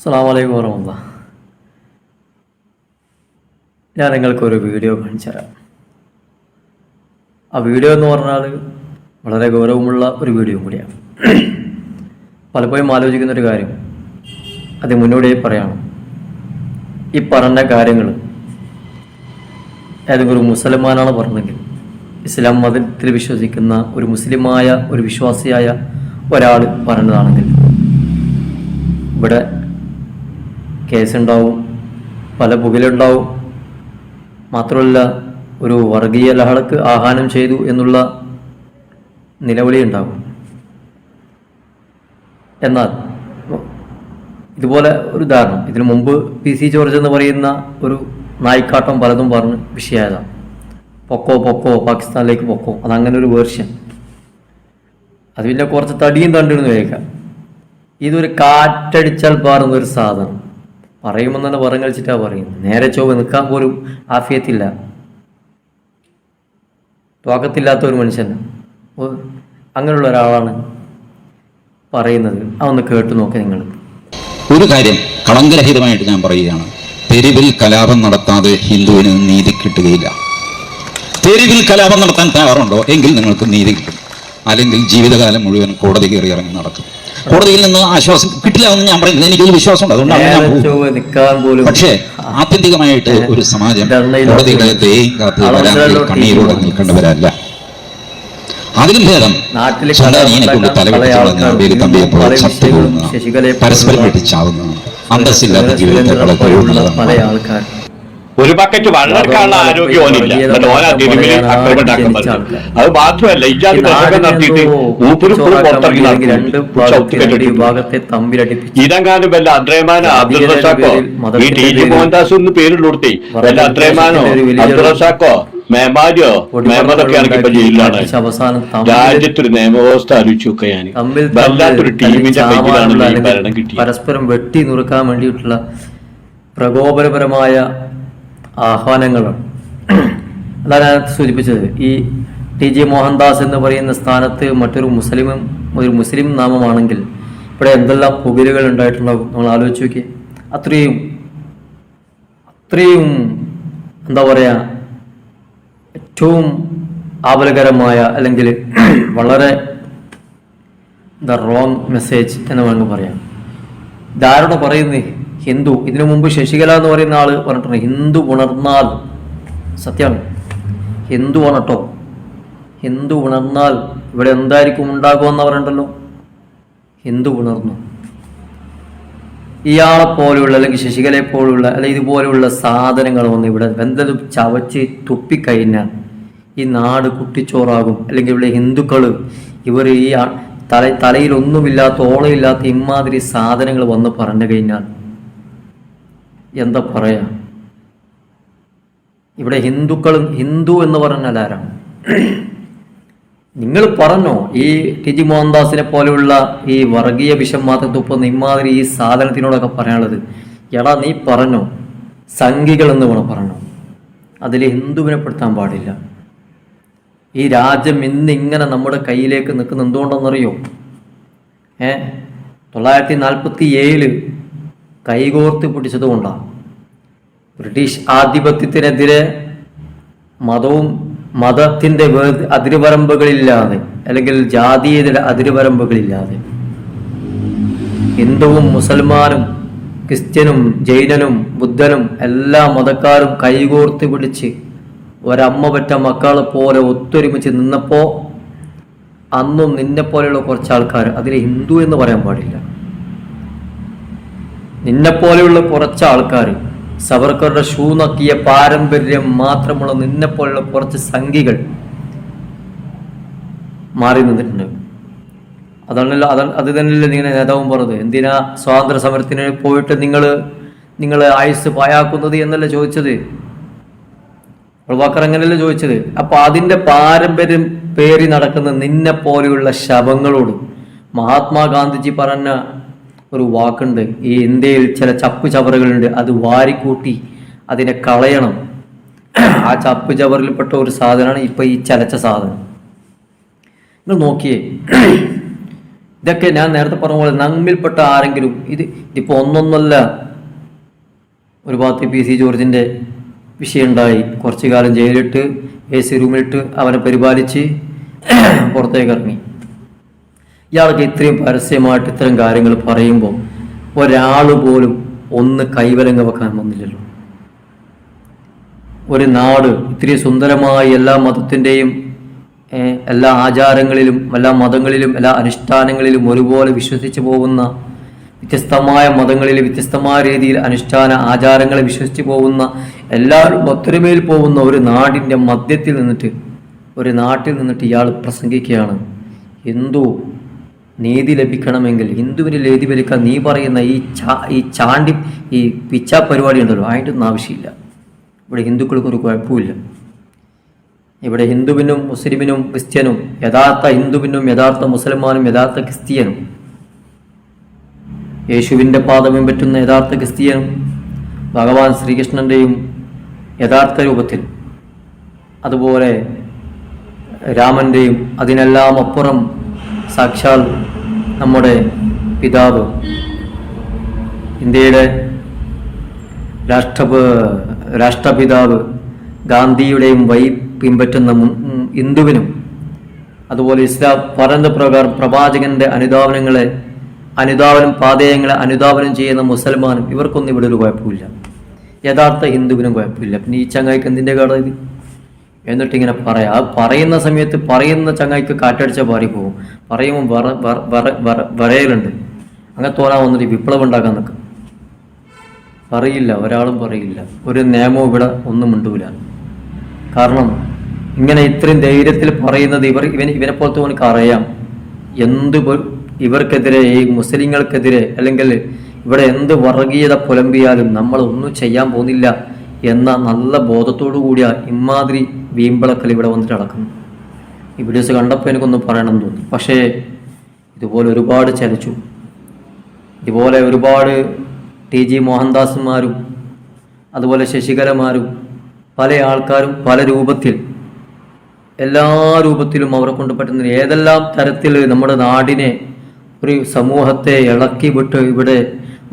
അസ്സലാമു അലൈക്കും വറഹ്മത്തുള്ളാഹി. ഞാൻ നിങ്ങൾക്കൊരു വീഡിയോ കാണിച്ചു തരാം. ആ വീഡിയോ എന്ന് പറഞ്ഞാൽ വളരെ ഗൗരവമുള്ള ഒരു വീഡിയോ കൂടിയാണ്. പലപ്പോഴും ആലോചിക്കുന്നൊരു കാര്യം അത് മുന്നോടിയായി പറയണം. ഈ പറഞ്ഞ കാര്യങ്ങൾ ഏതെങ്കിലും ഒരു മുസൽമാനാണ് പറഞ്ഞെങ്കിൽ, ഇസ്ലാം മതത്തിൽ വിശ്വസിക്കുന്ന ഒരു മുസ്ലിമായ ഒരു വിശ്വാസിയായ ഒരാൾ പറഞ്ഞതാണെങ്കിൽ ഇവിടെ കേസുണ്ടാവും, പല പുകയിലുണ്ടാവും. മാത്രമല്ല ഒരു വർഗീയ ലഹളക്ക് ആഹ്വാനം ചെയ്തു എന്നുള്ള നിലവിളി ഉണ്ടാകും. എന്നാൽ ഇതുപോലെ ഒരു ഉദാഹരണം ഇതിനു മുമ്പ് PC ജോർജ് എന്ന് പറയുന്ന ഒരു നായിക്കാട്ടം പലതും പറഞ്ഞ് വിഷയമായതാണ്. പൊക്കോ പാകിസ്ഥാനിലേക്ക് പൊക്കോ, അതങ്ങനെ ഒരു വേർഷൻ. അത് പിന്നെ കുറച്ച് തടിയും തണ്ടിടുന്ന് കേൾക്കാം. ഇതൊരു കാറ്റടിച്ചാൽ പാറുന്ന ഒരു സാധനം. പറയുമ്പോൾ തന്നെ പുറം കളിച്ചിട്ടാണ് പറയുന്നത്. നേരെ ചൊവ്വ നിൽക്കാൻ പോലും ആഫിയത്തില്ല, തോക്കത്തില്ലാത്ത ഒരു മനുഷ്യൻ, അങ്ങനെയുള്ള ഒരാളാണ് പറയുന്നത്. അതൊന്ന് കേട്ടു നോക്കി നിങ്ങൾ. ഒരു കാര്യം കളങ്കരഹിതമായിട്ട് ഞാൻ പറയുകയാണ്, തെരുവിൽ കലാപം നടത്താതെ ഹിന്ദുവിന് നീതി കിട്ടുകയില്ല. തെരുവിൽ കലാപം നടത്താൻ തയ്യാറുണ്ടോ എങ്കിൽ നിങ്ങൾക്ക് നീതി കിട്ടും, അല്ലെങ്കിൽ ജീവിതകാലം മുഴുവൻ കോടതി കയറി ഇറങ്ങി നടക്കും. കോടതിയിൽ നിന്ന് ആശ്വാസം കിട്ടില്ല എന്ന് ഞാൻ പറയുന്നത് എനിക്കൊരു വിശ്വാസമുണ്ട്, അതുകൊണ്ടാണ്. പക്ഷേ ആത്യന്തികമായിട്ട് ഒരു സമാജം കോടതികളെ ദയയും കാത്ത് വരാൻ കണ്ണീരോടെ നിൽക്കേണ്ടവരല്ല. അതിലും ഭേദം കൊണ്ട് തലവെട്ടി തമ്പിയപ്പോൾ ചത്തു പോകുന്നതാണ്, പരസ്പരം വെട്ടിച്ചാവുന്നതാണ്. അന്തസ്സില്ലാത്ത ജീവിതത്തെക്കാളെ കഴിവുള്ളതാണ്. ഒരു ബക്കറ്റ് വെള്ളമെടുക്കാനുള്ള ആരോഗ്യം ഓനില്ല. അത് മാത്രമല്ല, ഇജാതി നടത്തിയിട്ട് ഇതെങ്ങാനും വല്ല അദ്രൈമാനോ അബ്ദുൾ റസാഖോ, ഈ TG മോഹൻദാസ് ഒന്ന് പേരുള്ള കൊടുത്തേ, വല്ല അദ്രൈമാനോ അബ്ദുൾ റസാഖോ മേമാരിയോ മേമതൊക്കെ ആണെങ്കിൽ ഇപ്പൊ ജയിലിലാണ്. രാജ്യത്തൊരു നിയമവ്യവസ്ഥ ആലോചിച്ച് നോക്കുക. ഞാൻ വല്ലാത്തൊരു ടീമിന്റെ കയ്യിലാണ് ഈ ഭരണം കിട്ടിയത്. പരസ്പരം വെട്ടി നുറുക്കാൻ വേണ്ടിയിട്ടുള്ള പ്രകോപനപരമായ ആഹ്വാനങ്ങളാണ്. അതാണ് ഞാൻ സൂചിപ്പിച്ചത്. ഈ TG മോഹൻദാസ് എന്ന് പറയുന്ന സ്ഥാനത്ത് മറ്റൊരു മുസ്ലിം നാമമാണെങ്കിൽ ഇവിടെ എന്തെല്ലാം പുകലുകൾ ഉണ്ടായിട്ടുണ്ടാകും നമ്മൾ ആലോചിച്ച് നോക്കി. അത്രയും എന്താ പറയുക, ഏറ്റവും ആപലകരമായ അല്ലെങ്കിൽ വളരെ റോങ് മെസ്സേജ് എന്ന് വേണമെങ്കിൽ പറയാം. ഇതാരോട് പറയുന്നേ? ഹിന്ദു. ഇതിനു മുമ്പ് ശശികല എന്ന് പറയുന്ന ആള് പറഞ്ഞിട്ടുണ്ട്, ഹിന്ദു ഉണർന്നാൽ, സത്യമാണ്, ഹിന്ദു ആണട്ടോ, ഹിന്ദു ഉണർന്നാൽ ഇവിടെ എന്തായിരിക്കും ഉണ്ടാകുമെന്ന് പറഞ്ഞിട്ടുണ്ടല്ലോ. ഹിന്ദു ഉണർന്നു. ഇയാളെ പോലെയുള്ള അല്ലെങ്കിൽ ശശികലയെ പോലുള്ള അല്ലെങ്കിൽ ഇതുപോലെയുള്ള സാധനങ്ങൾ വന്ന് ഇവിടെ എന്തെങ്കിലും ചവച്ച് തുപ്പിക്കഴിഞ്ഞാൽ ഈ നാട് കുട്ടിച്ചോറാകും. അല്ലെങ്കിൽ ഇവിടെ ഹിന്ദുക്കൾ ഇവർ ഈ തലയിലൊന്നുമില്ലാത്ത ഓളമില്ലാത്ത ഇമാതിരി സാധനങ്ങൾ വന്ന് പറഞ്ഞു കഴിഞ്ഞാൽ എന്താ പറയാ? ഇവിടെ ഹിന്ദു എന്ന് പറഞ്ഞാൽ ആരാണ്? നിങ്ങൾ പറഞ്ഞോ ഈ TG മോഹൻദാസിനെ പോലെയുള്ള ഈ വർഗീയ വിഷം മാത്രം തുപ്പുന്ന ഇമാതിരി ഈ സാധനത്തിനോടൊക്കെ പറയാനുള്ളത്, എടാ നീ പറഞ്ഞോ, സംഘികൾ എന്ന് വേണം പറഞ്ഞോ, അതിൽ ഹിന്ദുവിനെ പെടുത്താൻ പാടില്ല. ഈ രാജ്യം ഇന്നിങ്ങനെ നമ്മുടെ കയ്യിലേക്ക് നിൽക്കുന്ന എന്തുകൊണ്ടെന്നറിയോ? 1947 കൈകോർത്ത് പിടിച്ചതുകൊണ്ടാണ്. ബ്രിട്ടീഷ് ആധിപത്യത്തിനെതിരെ മതത്തിൻ്റെ അതിരുവരമ്പുകളില്ലാതെ അല്ലെങ്കിൽ ജാതീയതയുടെ അതിരുവരമ്പുകളില്ലാതെ ഹിന്ദുവും മുസൽമാനും ക്രിസ്ത്യനും ജൈനനും ബുദ്ധനും എല്ലാ മതക്കാരും കൈകോർത്ത് പിടിച്ച് ഒരമ്മ പറ്റ മക്കളെ പോലെ ഒത്തൊരുമിച്ച് നിന്നപ്പോൾ അന്നും നിന്നെപ്പോലെയുള്ള കുറച്ച് ആൾക്കാർ, അതിൽ ഹിന്ദു എന്ന് പറയാൻ പാടില്ല, നിന്നെപ്പോലെയുള്ള കുറച്ച് ആൾക്കാർ, സവർക്കറുടെ ഷൂ നക്കിയ പാരമ്പര്യം മാത്രമുള്ള നിന്നെപ്പോലുള്ള കുറച്ച് സംഘികൾ മാറി നിന്നിട്ടുണ്ട്. അതാണല്ലോ അത് തന്നെയല്ലേ നിങ്ങളുടെ നേതാവും പറഞ്ഞത്. എന്തിനാ സ്വാതന്ത്ര്യ സമരത്തിന് പോയിട്ട് നിങ്ങൾ ആയുസ് പായാക്കുന്നത് എന്നല്ല ചോദിച്ചത്. വാക്കർ അങ്ങനെയല്ല ചോദിച്ചത്. അപ്പൊ അതിന്റെ പാരമ്പര്യം പേറി നടക്കുന്ന നിന്നെ പോലെയുള്ള ശവങ്ങളോട് മഹാത്മാഗാന്ധിജി പറഞ്ഞ ഒരു വാക്കുണ്ട്, ഈ ഇന്ത്യയിൽ ചില ചപ്പ് ചവറുകളുണ്ട്, അത് വാരിക്കൂട്ടി അതിനെ കളയണം. ആ ചപ്പ് ചവറിൽപ്പെട്ട ഒരു സാധനമാണ് ഇപ്പൊ ഈ ചലച്ച സാധനം. നിങ്ങൾ നോക്കിയേ, ഇതൊക്കെ ഞാൻ നേരത്തെ പറഞ്ഞ പോലെ നമ്മിൽപ്പെട്ട ആരെങ്കിലും ഇതിപ്പോൾ ഒന്നൊന്നല്ല. ഒരു ഭാഗത്ത് PC ജോർജിൻ്റെ വിഷയമുണ്ടായി, കുറച്ചു കാലം ജയിലിട്ട് AC റൂമിലിട്ട് അവനെ പരിപാലിച്ച് പുറത്തേക്ക് ഇറങ്ങി. ഇയാൾക്ക് ഇത്രയും പരസ്യമായിട്ട് ഇത്തരം കാര്യങ്ങൾ പറയുമ്പോൾ ഒരാൾ പോലും ഒന്ന് കൈവലങ്ങ വെക്കാൻ വന്നില്ലല്ലോ. ഒരു നാട് ഇത്രയും സുന്ദരമായി എല്ലാ മതത്തിൻ്റെയും എല്ലാ ആചാരങ്ങളിലും എല്ലാ മതങ്ങളിലും എല്ലാ അനുഷ്ഠാനങ്ങളിലും ഒരുപോലെ വിശ്വസിച്ച് പോകുന്ന, വ്യത്യസ്തമായ മതങ്ങളിൽ വ്യത്യസ്തമായ രീതിയിൽ അനുഷ്ഠാന ആചാരങ്ങളെ വിശ്വസിച്ച് പോകുന്ന, എല്ലാവരും ഒത്തൊരുമയിൽ പോകുന്ന ഒരു നാടിൻ്റെ മധ്യത്തിൽ നിന്നിട്ട്, ഒരു നാട്ടിൽ നിന്നിട്ട് ഇയാൾ പ്രസംഗിക്കുകയാണ് ഹിന്ദു നീതി ലഭിക്കണമെങ്കിൽ, ഹിന്ദുവിന് നീതി ലഭിക്കാൻ നീ പറയുന്ന ഈ ചാണ്ടി ഈ പിച്ച പരിപാടി ഉണ്ടല്ലോ, അതിൻ്റെ ഒന്നും ആവശ്യമില്ല. ഇവിടെ ഹിന്ദുക്കൾക്കൊരു കുഴപ്പമില്ല. ഇവിടെ ഹിന്ദുവിനും മുസ്ലിമിനും ക്രിസ്ത്യനും, യഥാർത്ഥ ഹിന്ദുവിനും യഥാർത്ഥ മുസൽമാനും യഥാർത്ഥ ക്രിസ്ത്യനും, യേശുവിൻ്റെ പാത പിൻപറ്റുന്ന യഥാർത്ഥ ക്രിസ്ത്യനും ഭഗവാൻ ശ്രീകൃഷ്ണൻ്റെയും യഥാർത്ഥ രൂപത്തിൽ, അതുപോലെ രാമൻ്റെയും അതിനെല്ലാം അപ്പുറം സാക്ഷാൽ നമ്മുടെ പിതാവ്, ഇന്ത്യയുടെ രാഷ്ട്രപിതാവ് ഗാന്ധിയുടെയും പിൻപറ്റുന്ന ഹിന്ദുവിനും, അതുപോലെ ഇസ്ലാം പറഞ്ഞ പ്രകാരം പ്രവാചകന്റെ പാതയങ്ങളെ അനുധാവനം ചെയ്യുന്ന മുസൽമാനും, ഇവർക്കൊന്നും ഇവിടെ ഒരു കുഴപ്പമില്ല. യഥാർത്ഥ ഹിന്ദുവിനും കുഴപ്പമില്ല. പിന്നെ ഈ ചങ്ങായിക്ക് എന്തിൻ്റെ കട ഇത്? എന്നിട്ടിങ്ങനെ പറയാം. ആ പറയുന്ന സമയത്ത് പറയുന്ന ചങ്ങായിക്ക് കാറ്റടിച്ച പാറി പോകും. പറയുമ്പോൾ വരയലുണ്ട്. അങ്ങനെ തോന്നാൻ വന്നിട്ട് വിപ്ലവം ഉണ്ടാക്കാൻ നിൽക്കും. പറയില്ല, ഒരാളും പറയില്ല. ഒരു നിയമവും ഇവിടെ ഒന്നും മിണ്ടൂല. കാരണം ഇങ്ങനെ ഇത്രയും ധൈര്യത്തിൽ പറയുന്നത് ഇവനെ പോലത്തെ എനിക്ക് അറിയാം. ഇവർക്കെതിരെ, ഈ മുസ്ലിങ്ങൾക്കെതിരെ, അല്ലെങ്കിൽ ഇവിടെ എന്ത് വർഗീയത പുലമ്പിയാലും നമ്മൾ ഒന്നും ചെയ്യാൻ പോകുന്നില്ല എന്ന നല്ല ബോധത്തോടു കൂടിയ ഇമാതിരി വീമ്പളക്കൽ ഇവിടെ വന്നിട്ട് നടക്കുന്നു. ഈ വീഡിയോസ് കണ്ടപ്പോൾ എനിക്കൊന്നും പറയണമെന്ന് തോന്നി. പക്ഷേ ഇതുപോലെ ഒരുപാട് ചലിച്ചു. ഇതുപോലെ ഒരുപാട് TG മോഹൻദാസുമാരും അതുപോലെ ശശികലമാരും പല ആൾക്കാരും പല രൂപത്തിൽ, എല്ലാ രൂപത്തിലും അവരെ കൊണ്ട് പറ്റുന്ന ഏതെല്ലാം തരത്തിൽ നമ്മുടെ നാടിനെ, ഒരു സമൂഹത്തെ ഇളക്കി വിട്ട് ഇവിടെ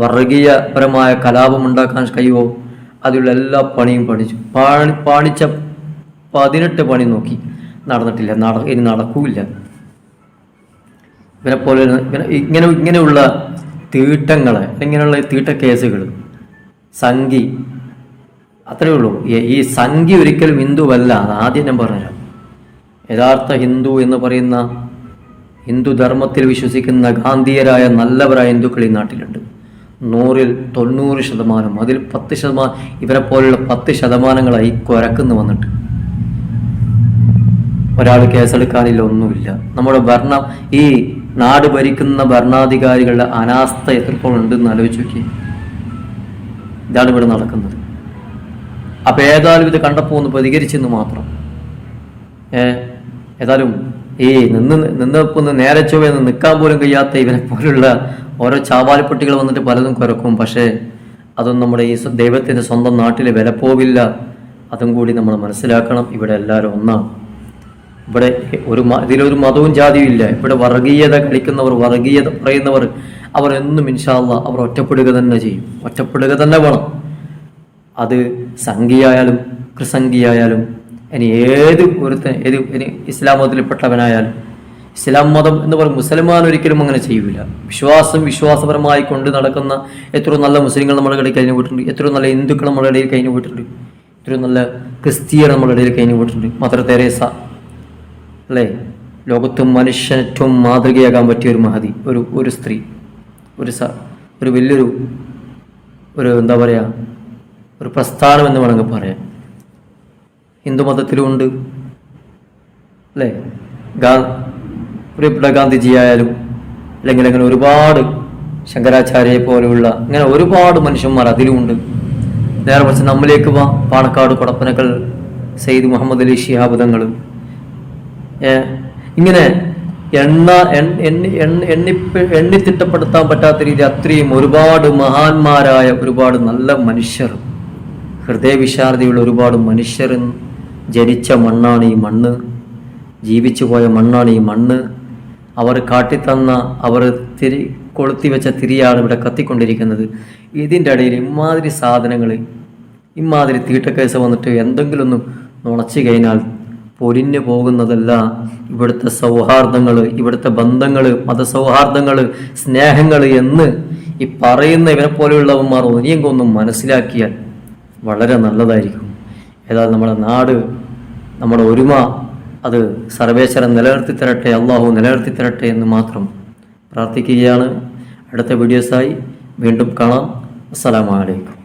വർഗീയപരമായ കലാപമുണ്ടാക്കാൻ കഴിയുമോ അതിലുള്ള എല്ലാ പണിയും പാണിച്ച 18 പണി നോക്കി നടന്നിട്ടില്ല. ഇനി നടക്കൂല. ഇവരെപ്പോലെ ഇങ്ങനെയുള്ള തീട്ടങ്ങളെ, ഇങ്ങനെയുള്ള തീട്ട കേസുകൾ, സംഘി, അത്രയേ ഉള്ളൂ. ഈ സംഘി ഒരിക്കലും ഹിന്ദുവല്ല. അത് ആദ്യം ഞാൻ പറഞ്ഞുതരാം. യഥാർത്ഥ ഹിന്ദു എന്ന് പറയുന്ന, ഹിന്ദു ധർമ്മത്തിൽ വിശ്വസിക്കുന്ന ഗാന്ധിയരായ നല്ലവരായ ഹിന്ദുക്കൾ ഈ നാട്ടിലുണ്ട്. 100ൽ 90%, അതിൽ 10%, ഇവരെ പോലുള്ള 10% കുരക്കുന്നു വന്നിട്ട് ഒരാൾ കേസെടുക്കാനില്ല, ഒന്നുമില്ല. നമ്മുടെ ഈ നാട് ഭരിക്കുന്ന ഭരണാധികാരികളുടെ അനാസ്ഥ എത്രത്തോളം ഉണ്ടെന്ന് ആലോചിച്ച് നോക്കി. ഇതാണ് ഇവിടെ നടക്കുന്നത്. അപ്പൊ ഏതായാലും ഇത് കണ്ടപ്പോൾ ഒന്ന് പ്രതികരിച്ചെന്ന് മാത്രം. ഏതായാലും ഈ നിന്നപ്പൊന്ന് നേരെ ചൊവ്വെന്ന് നിൽക്കാൻ പോലും കഴിയാത്ത ഇവനെ പോലുള്ള ഓരോ ചാവാലിപ്പെട്ടികൾ വന്നിട്ട് പലതും കുരക്കും. പക്ഷേ അതൊന്നും നമ്മുടെ ഈ ദൈവത്തിൻ്റെ സ്വന്തം നാട്ടിൽ വില പോവില്ല. അതും കൂടി നമ്മൾ മനസ്സിലാക്കണം. ഇവിടെ എല്ലാവരും ഒന്നാണ്. ഇവിടെ ഇതിലൊരു മതവും ജാതിയും ഇല്ല. ഇവിടെ വർഗീയത കളിക്കുന്നവർ, വർഗീയത പറയുന്നവർ, അവർ എന്നും ഇൻഷാ അല്ലാഹ് അവർ ഒറ്റപ്പെടുക തന്നെ ചെയ്യും. ഒറ്റപ്പെടുക തന്നെ വേണം. അത് സംഘിയായാലും ക്രിസംഘിയായാലും, ഇനി ഇനി ഇസ്ലാം മതത്തിൽപ്പെട്ടവനായാലും, ഇസ്ലാം മതം എന്ന് പറയും മുസൽമാൻ ഒരിക്കലും അങ്ങനെ ചെയ്യൂല. വിശ്വാസപരമായി കൊണ്ട് നടക്കുന്ന എത്രയോ നല്ല മുസ്ലിങ്ങൾ നമ്മുടെ ഇടയിൽ കഴിഞ്ഞു പോയിട്ടുണ്ട്. എത്രയോ നല്ല ഹിന്ദുക്കൾ നമ്മുടെ ഇടയിൽ കഴിഞ്ഞു പോയിട്ടുണ്ട്. എത്രയോ നല്ല ക്രിസ്ത്യൻ നമ്മുടെ ഇടയിൽ കഴിഞ്ഞു പോയിട്ടുണ്ട്. മദർ തെരേസ അല്ലേ, ലോകത്തും മനുഷ്യന് ഏറ്റവും മാതൃകയാകാൻ പറ്റിയ ഒരു മഹതി, ഒരു സ്ത്രീ, ഒരു വലിയൊരു എന്താ പറയുക, ഒരു പ്രസ്ഥാനം എന്ന് വേണമെങ്കിൽ പറയാം. ഹിന്ദുമതത്തിലുമുണ്ട് അല്ലേ. പ്രിയപ്പെട്ട ഗാന്ധിജിയായാലും, അല്ലെങ്കിൽ അങ്ങനെ ഒരുപാട് ശങ്കരാചാര്യയെ പോലെയുള്ള ഇങ്ങനെ ഒരുപാട് മനുഷ്യന്മാർ അതിലുമുണ്ട്. നേരെ മറിച്ച് നമ്മിലേക്ക് പാണക്കാട് കൊടപ്പനക്കൽ സയ്യിദ് മുഹമ്മദ് അലി ശിഹാബ് തങ്ങൾ, ഇങ്ങനെ എണ്ണിത്തിട്ടപ്പെടുത്താൻ പറ്റാത്ത രീതി അത്രയും ഒരുപാട് മഹാന്മാരായ ഒരുപാട് നല്ല മനുഷ്യർ, ഹൃദയവിശാരതയുള്ള ഒരുപാട് മനുഷ്യർ ജനിച്ച മണ്ണാണ് ഈ മണ്ണ്, ജീവിച്ചു പോയ മണ്ണാണ് ഈ മണ്ണ്. അവർ കാട്ടിത്തന്ന, അവർ കൊളുത്തി വെച്ച തിരിയാണ് ഇവിടെ കത്തിക്കൊണ്ടിരിക്കുന്നത്. ഇതിൻ്റെ ഇടയിൽ ഇമാതിരി സാധനങ്ങൾ, ഇമാതിരി തീട്ടക്കേസ് വന്നിട്ട് എന്തെങ്കിലും ഒന്ന് നുണച്ചു കഴിഞ്ഞാൽ പൊരിഞ്ഞു പോകുന്നതല്ല ഇവിടുത്തെ സൗഹാർദ്ദങ്ങൾ, ഇവിടുത്തെ ബന്ധങ്ങൾ, മതസൗഹാർദ്ദങ്ങൾ, സ്നേഹങ്ങൾ എന്ന് ഈ പറയുന്ന ഇവരെ പോലെയുള്ളവന്മാർ ഒനിയെങ്കൊന്നും മനസ്സിലാക്കിയാൽ വളരെ നല്ലതായിരിക്കും. ഏതായാലും നമ്മുടെ നാട്, നമ്മുടെ ഒരുമ അത് സർവേശ്വരൻ നിലനിർത്തി തരട്ടെ, അള്ളാഹു നിലനിർത്തി തരട്ടെ എന്ന് മാത്രം പ്രാർത്ഥിക്കുകയാണ്. അടുത്ത വീഡിയോസായി വീണ്ടും കാണാം. അസ്സലാമു അലൈക്കും.